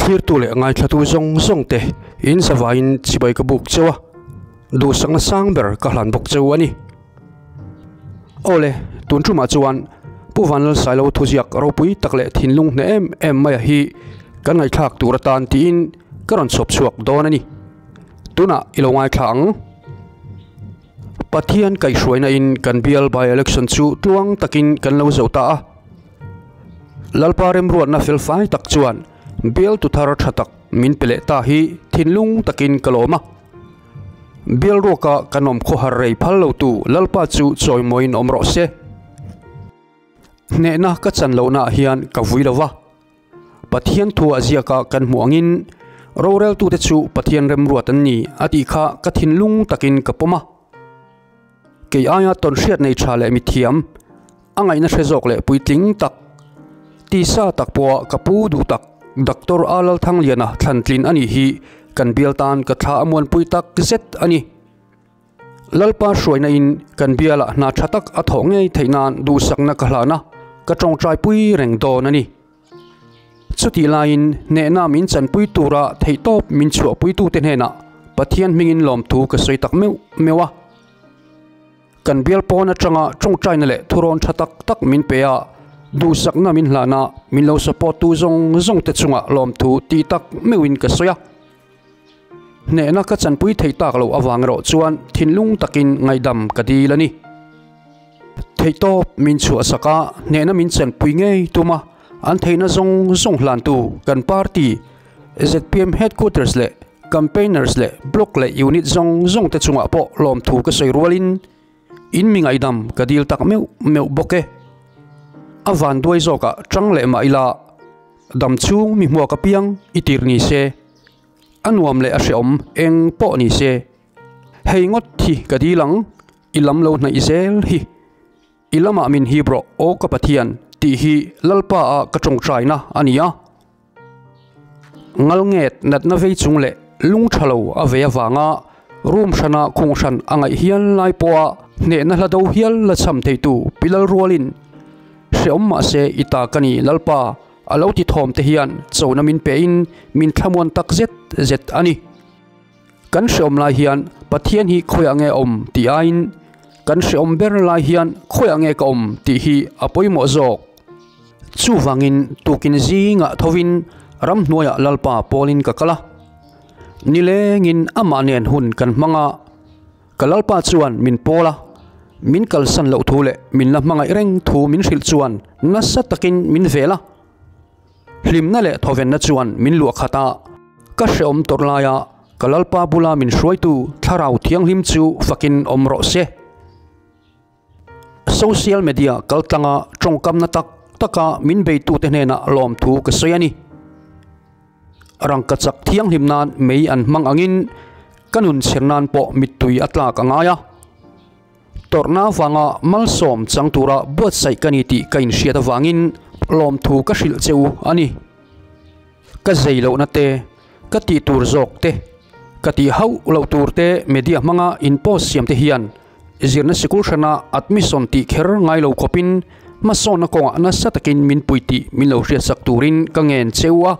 clear tu le ngai thatu zong te in savain chibai ka buk chewa du sang na sang ber ka hlan bok chew ani ole tun chu ma chuan pu Vanlalsailova thuziak ropui takle thinlung ne em mai hi kan ngai thlak turatan ti in karon chop chuak don ani tuna ilongai thlang pathian kai hruaina in kan bial by election chu tuang takin kan lo zota a lalparem ruat na fel fai tak chuan bial tu thar thatak min pele ta hi thinlung takin kaloma bial roka kanom kho har rei phal lo tu lalpa chu choi moin omro se ne na ka chan lo na hian ka vuilova pathian thu aziaka kan muangin rorel tu te chu pathian rem ruat an ni ati kha ka thinlung takin kapoma ke aya ton hriat nei thale mi thiam angai na hrezok le puitling tak ti sa tak po kapu du tak doctor alal thang liana thlantlin ani hi kan bialtan ka tha amon puitak zet ani lalpa hruaina in kan biala na thatak a thongei theinan du sakna ka hlana ka tong trai pui reng don ani chuti lain ne na min chan pui tura thei top min chu pui tu ten hena pathian mingin lom thu ka soi tak mewa kan bial pon atanga tong trai na le thuron thatak tak min peya du sakna min hlana min lo support tu zong te chunga lom thu ti tak mewin ka soya ne na ka chan pui thei tak lo awang ro chuan thinlung takin ngaidam ka dilani thei top min chu asaka ne na min chan pui ngei tuma an theina zong hlan tu kan party ZPM headquarters le campaigners le block le unit zong te chunga po lom thu ka soi rualin in mi ngaidam ka dil tak meu boke avan duai zoka tang le maila dam chung mi hmo ka piang itir ni se anuam le ashom eng po ni se hei ngot thi ka dilang ilam lo na izel hi ilama min hibro o ka pathian ti hi lalpa a ka tong traina ania ngalnget nat na vei chung le lung thalo ave awanga room shana khung shan angai hian lai poa ne na hla do hial la cham thei tu pilal rualin sheom ma se ita kani lalpa alo ti thom te hian chona min pe in min thamon tak zet ani kan sheom lai hian pathian hi khoya nge om ti ain kan sheom ber lai hian khoya nge ka om ti hi apoimo zok chu wangin tukin zinga thovin ram hnuaya lalpa polin ka kala nilengin amanen hun kan manga kalalpa chuan min pola min kalsan lo thule min la mangai reng thu min hril chuan nasa takin min vela hlimna le thoven na chuan min lu khata ka sheom torlaya kalalpa bula min hruaitu tharau thiang hlim chu fakin omro se social media kaltanga tongkam na taka min beitu te hena lom thu ka soyani rangka chak thiang hlimnan mei an mang angin kanun sirnan po mitui atla ka ngaya torna wanga malsom changtura bot sai kaniti kain hriat awangin lom thu ka hril cheu ani ka zeilo na te ka ti tur zok te ka ti hau lo tur te media manga in post siam te hian zirna sikul shana admission ti kher ngai lo khopin masona konga na satakin min puiti min lo hriat sak turin ka ngen chewa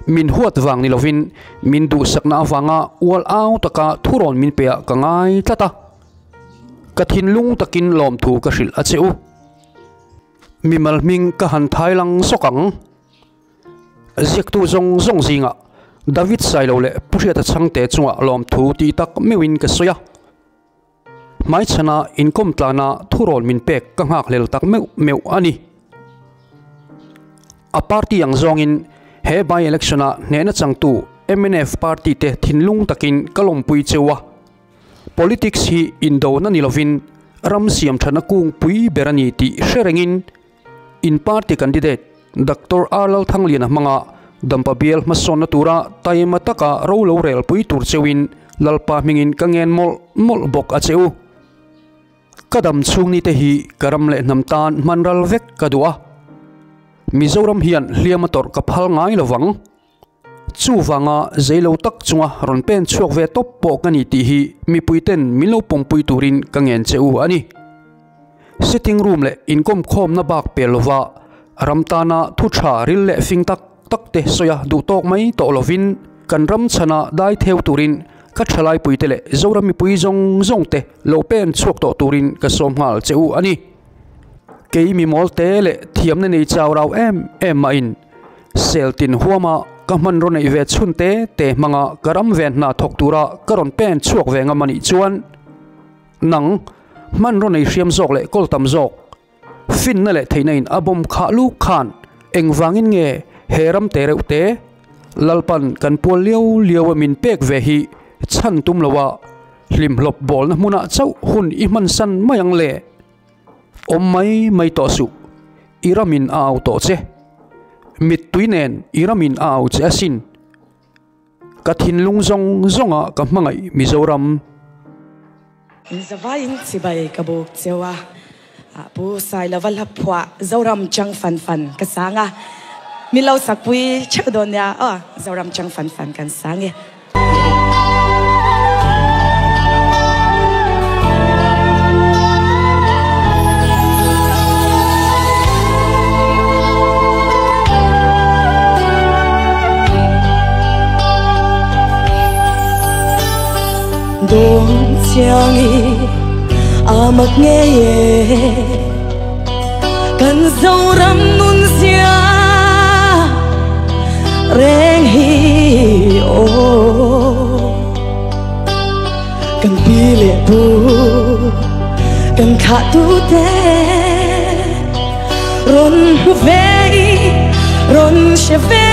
min huat wang ni lovin min du sakna awanga wal au taka thuron min pe ka ngai tata ka thinlung takin lom thu ka hril a cheu mimal ming ka han thailang sokang ziektu zong zinga David sailo le puhriata changte chunga lom thu ti tak mewin ka soya mai chana income tlana thurol min pek ka ngak lel tak meu ani a party yang zongin he by electiona nena changtu MNF party te thinlung takin kalom pui chewa politics hi indo na nilovin ram siam thana kung pui berani ti sherengin in party candidate Dr. Alal thangliana manga dampa bial masona tura taima taka rolo rel pui tur chewin lalpa mingin kangen mol bok a cheu kadam chungni te hi karam le namtan manral vek kadua Zoram hian hliamator kaphal ngai lowang chu wanga zeilo tak chunga ron pen chuak ve top po kani ti hi mi puiten milo pongpui turin kangen cheu ani sitting room le income khom na bak pelova ramtana thu tha ril le fing tak takte soya du tok mai to lovin kan ram chana dai theu turin ka thalai puitele Zoram mi pui zong te lo pen chuak to turin ka som ngal cheu ani ke mi mol te le thiam na nei chaw raw em ma in seltin huama ka man ro nei ve chun te manga karam ven na thok tura karon pen chuak ve nga mani chuan nang man ro nei hriam zok le kol tam zok fin na le theinain abom kha lu khan engwangin nge heram te reute lalpan kan pol liao min pek ve hi chan tum lawa hlim lop bol na muna chau hun I man san mayang le om mai to su iramin au to che mit tuinen iramin au che asin kathin zonga ka mangai Mizoram Zavain sibai kabuk chewa pu sai laval hapwa Zoram chang fan kasanga milau sakpui chadon ya Zoram chang fan kan sange Đông chiang amak nghe kan Zoram nun sia reng hi o kan pile bu kan kha tu te ron ve ron she ve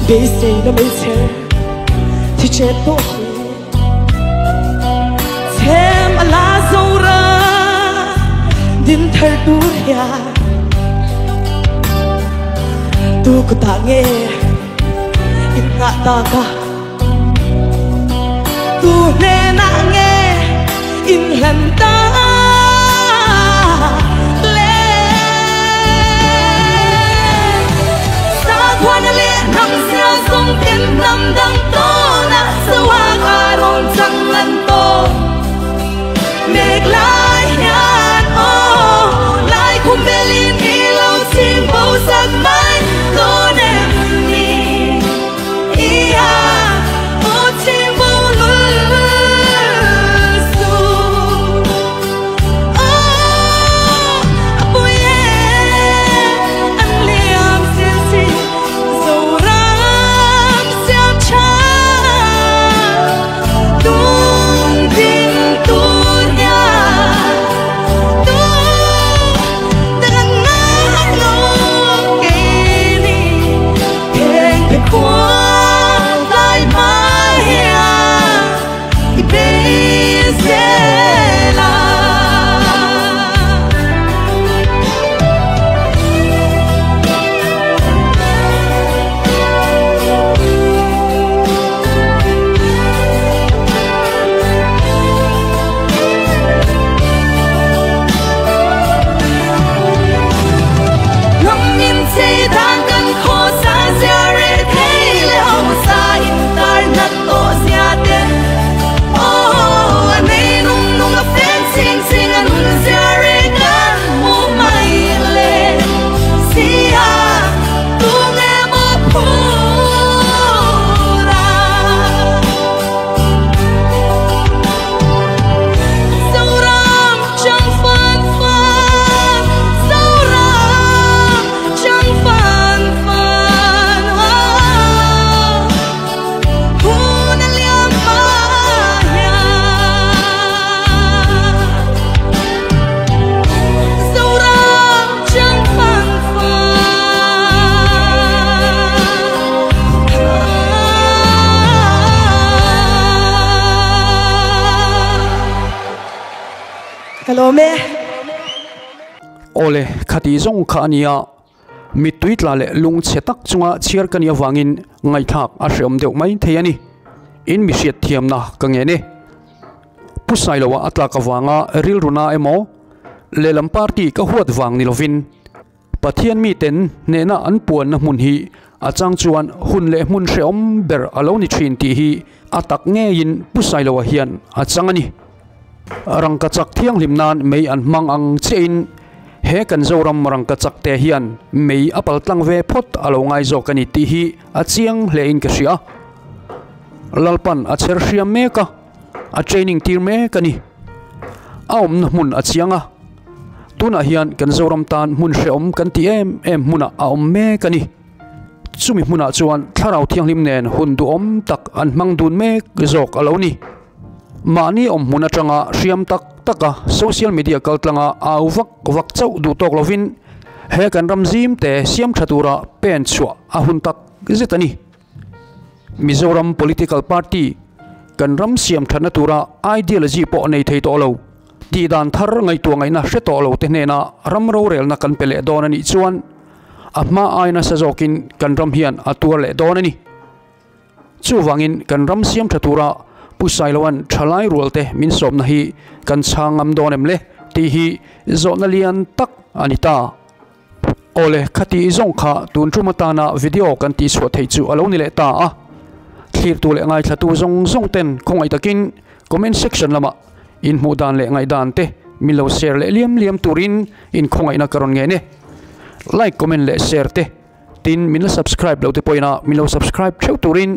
They say no me care to chat to Thêm ala Zora din thar tu ya tu ko ta nghe in na ta ka tu ne na nghe in lan ta Tiên năm đăng to na sawa karon sang lan to meg lai yan lai kum belin ilaw sim bo sag mai to nem ni iya o sim bo su apoye an liam sin si Dung tin tu ya kalome ole khati zong kha ania mi tuitla le lung chetak chunga chiar kania wangin ngai thak a hreom deuh mai theiani in mi hriat thiam na kange ne Vanlalsailova atla ka wanga ril runa emo lelam party ka huat wang ni lovin pathian mi ten nena an puan na mun hi achang chuan hun le mun hreom ber alo ni thin ti hi atak nge in Vanlalsailova hian achangani rangka chak thiang limnan mei an mang ang chein he kan Zoram rangka chak te hian mei apal tlang ve phot alo ngai zo kani ti hi achiang hle in ka ria lalpan a cher hriam meka a training tir me kani aom na mun achianga tuna hian kan Zoram tan mun hreom kan ti em muna aom me kani chumi muna chuan tharau thiang lim nen hun du om tak an mang dun me zok alo ni mani om muna tanga hriam tak taka social media kaltlanga awak wak chau du tok lovin he kan ramzim te siam thatura pen chua a hun tak zetani Mizoram political party kan ram siam thana tura ideology po nei thei to lo ti dan thar ngai tu ngai na hre to lo te hne na ram ro rel na kan pele don ani chuan ama aina sa zokin kan ram hian atur le don ani chu wangin kan ram siam thatura Vanlalsailovan thalai rualte min som na hi kan changam donem le ti hi zona lian tak anita ole khati zong kha tun trumata na video kan ti so thei chu alo ni le ta a thlir tu le ngai thatu zong ten khongai takin comment section lama in mu dan le ngai dan te milo share le liam turin in khongai na karon nge ne like comment le share te tin min subscribe lo te poina milo subscribe cheu turin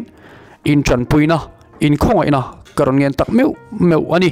in chan puina in khongai na karon ngen tak meu ani